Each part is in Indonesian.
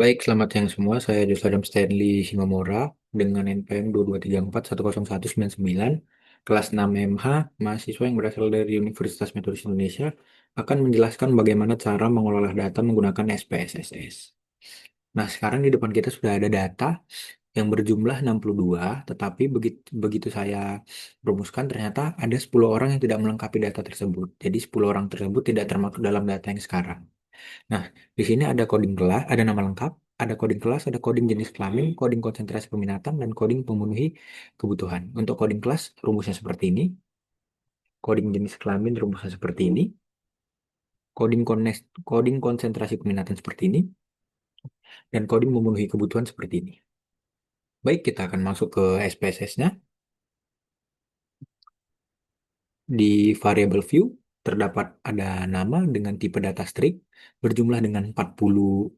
Baik, selamat siang semua. Saya Josadam Stanley Simamora dengan NPM 2234101999, kelas 6 MH, mahasiswa yang berasal dari Universitas Metodis Indonesia, akan menjelaskan bagaimana cara mengolah data menggunakan SPSS. Nah, sekarang di depan kita sudah ada data yang berjumlah 62, tetapi begitu, begitu saya rumuskan ternyata ada 10 orang yang tidak melengkapi data tersebut. Jadi 10 orang tersebut tidak termasuk dalam data yang sekarang. Nah, di sini ada coding kelas, ada nama lengkap, ada coding kelas, ada coding jenis kelamin, coding konsentrasi peminatan, dan coding pemenuhi kebutuhan. Untuk coding kelas, rumusnya seperti ini. Coding jenis kelamin, rumusnya seperti ini. Coding konsentrasi peminatan seperti ini. Dan coding memenuhi kebutuhan seperti ini. Baik, kita akan masuk ke SPSS-nya. Di variable view, terdapat ada nama dengan tipe data string, berjumlah dengan 40.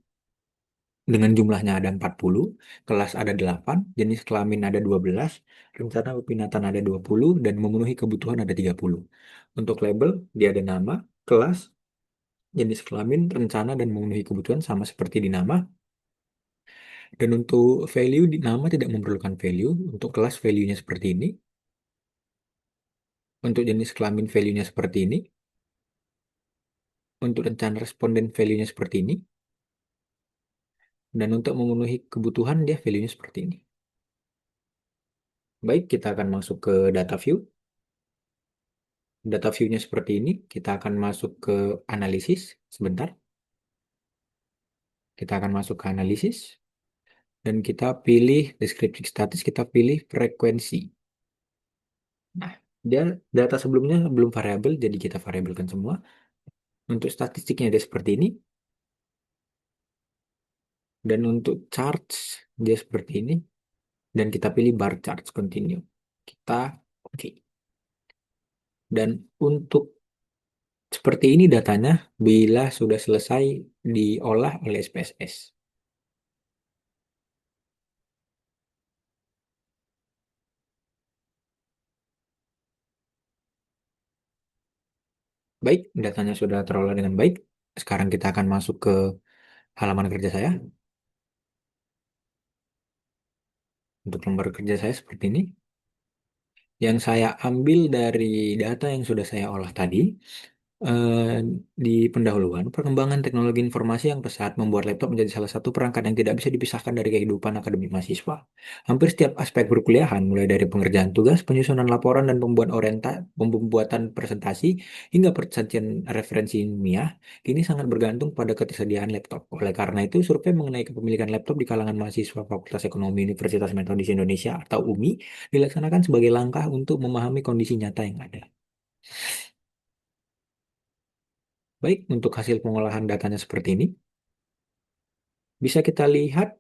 Dengan jumlahnya ada 40, kelas ada 8, jenis kelamin ada 12, rencana peminatan ada 20, dan memenuhi kebutuhan ada 30. Untuk label, dia ada nama, kelas, jenis kelamin, rencana, dan memenuhi kebutuhan sama seperti di nama. Dan untuk value, di nama tidak memerlukan value. Untuk kelas, value-nya seperti ini. Untuk jenis kelamin, value-nya seperti ini. Untuk rencana responden, value-nya seperti ini. Dan untuk memenuhi kebutuhan, dia value-nya seperti ini. Baik, kita akan masuk ke data view. Data view-nya seperti ini. Kita akan masuk ke analisis. Sebentar. Kita akan masuk ke analisis. Dan kita pilih deskripsi status, kita pilih frekuensi. Nah, dia data sebelumnya belum variabel, jadi kita variabelkan semua. Untuk statistiknya dia seperti ini. Dan untuk charts, dia seperti ini. Dan kita pilih bar charts continue. Kita oke. Dan untuk seperti ini datanya bila sudah selesai diolah oleh SPSS. Baik, datanya sudah terolah dengan baik. Sekarang kita akan masuk ke halaman kerja saya. Untuk lembar kerja saya seperti ini. Yang saya ambil dari data yang sudah saya olah tadi, eh, di pendahuluan, perkembangan teknologi informasi yang pesat membuat laptop menjadi salah satu perangkat yang tidak bisa dipisahkan dari kehidupan akademik mahasiswa. Hampir setiap aspek perkuliahan, mulai dari pengerjaan tugas, penyusunan laporan, dan pembuatan presentasi, hingga persajian referensi ilmiah, kini sangat bergantung pada ketersediaan laptop. Oleh karena itu, survei mengenai kepemilikan laptop di kalangan mahasiswa Fakultas Ekonomi Universitas Metodis Indonesia atau UMI dilaksanakan sebagai langkah untuk memahami kondisi nyata yang ada. Baik, untuk hasil pengolahan datanya seperti ini. Bisa kita lihat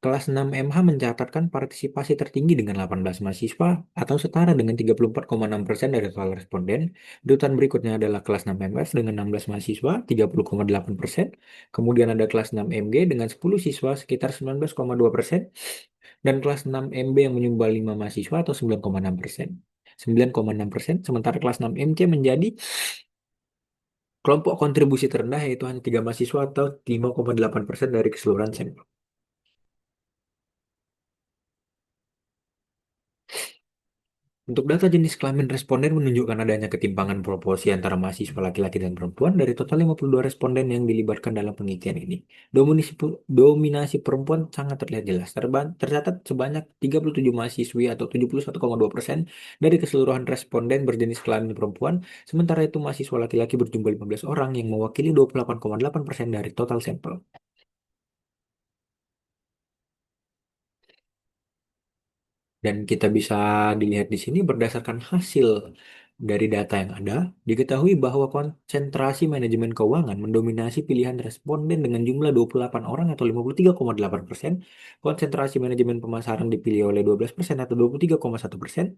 kelas 6 MH mencatatkan partisipasi tertinggi dengan 18 mahasiswa atau setara dengan 34,6% dari total responden. Di urutan berikutnya adalah kelas 6 MF dengan 16 mahasiswa, 30,8%. Kemudian ada kelas 6 MG dengan 10 siswa sekitar 19,2%. Dan kelas 6 MB yang menyumbang 5 mahasiswa atau 9,6%. 9,6%, sementara kelas 6 MC menjadi kelompok kontribusi terendah yaitu hanya 3 mahasiswa atau 5,8% dari keseluruhan sampel. Untuk data jenis kelamin responden menunjukkan adanya ketimpangan proporsi antara mahasiswa laki-laki dan perempuan dari total 52 responden yang dilibatkan dalam penelitian ini. Dominasi perempuan sangat terlihat jelas. Tercatat sebanyak 37 mahasiswi atau 71,2% dari keseluruhan responden berjenis kelamin perempuan, sementara itu mahasiswa laki-laki berjumlah 15 orang yang mewakili 28,8% dari total sampel. Dan kita bisa dilihat di sini berdasarkan hasil dari data yang ada, diketahui bahwa konsentrasi manajemen keuangan mendominasi pilihan responden dengan jumlah 28 orang atau 53,8%, konsentrasi manajemen pemasaran dipilih oleh 12% atau 23,1%,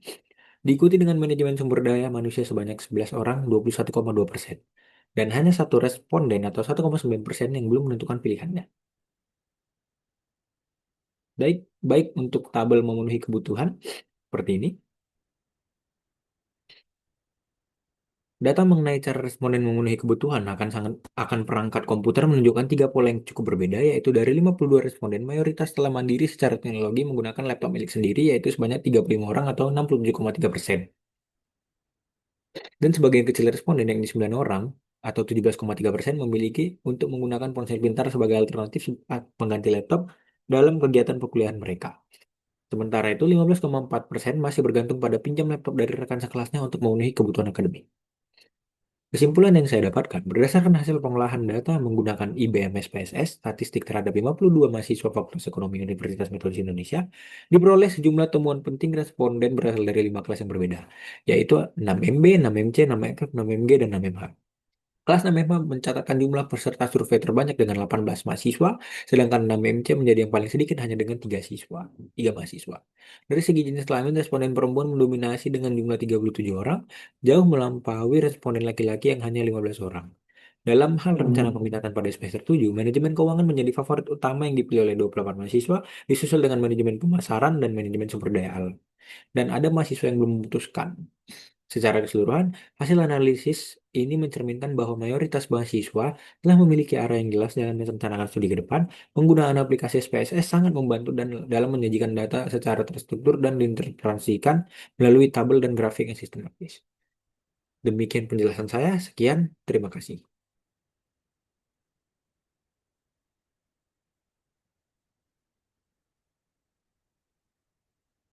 diikuti dengan manajemen sumber daya manusia sebanyak 11 orang, 21,2%. Dan hanya satu responden atau 1,9% yang belum menentukan pilihannya. Baik, baik untuk tabel memenuhi kebutuhan seperti ini. Data mengenai cara responden memenuhi kebutuhan akan perangkat komputer menunjukkan tiga pola yang cukup berbeda, yaitu dari 52 responden, mayoritas telah mandiri secara teknologi menggunakan laptop milik sendiri, yaitu sebanyak 35 orang atau 67,3%. Dan sebagian kecil responden yang di 9 orang atau 17,3% memiliki untuk menggunakan ponsel pintar sebagai alternatif pengganti laptop dalam kegiatan perkuliahan mereka. Sementara itu, 15,4% masih bergantung pada pinjam laptop dari rekan sekelasnya untuk memenuhi kebutuhan akademik. Kesimpulan yang saya dapatkan, berdasarkan hasil pengolahan data menggunakan IBM SPSS, statistik terhadap 52 mahasiswa Fakultas Ekonomi Universitas Metodis Indonesia, diperoleh sejumlah temuan penting responden berasal dari 5 kelas yang berbeda, yaitu 6MB, 6MC, 6FF, 6MG, dan 6MH. Kelas 6MH mencatatkan jumlah peserta survei terbanyak dengan 18 mahasiswa, sedangkan 6MC menjadi yang paling sedikit hanya dengan 3 mahasiswa. Dari segi jenis kelamin, responden perempuan mendominasi dengan jumlah 37 orang, jauh melampaui responden laki-laki yang hanya 15 orang. Dalam hal rencana peminatan pada semester 7, manajemen keuangan menjadi favorit utama yang dipilih oleh 28 mahasiswa, disusul dengan manajemen pemasaran dan manajemen sumber daya alam. Dan ada mahasiswa yang belum memutuskan. Secara keseluruhan, hasil analisis ini mencerminkan bahwa mayoritas mahasiswa telah memiliki arah yang jelas dalam merencanakan studi ke depan. Penggunaan aplikasi SPSS sangat membantu dan dalam menyajikan data secara terstruktur dan diinterpretasikan melalui tabel dan grafik yang sistematis. Demikian penjelasan saya. Sekian, terima kasih.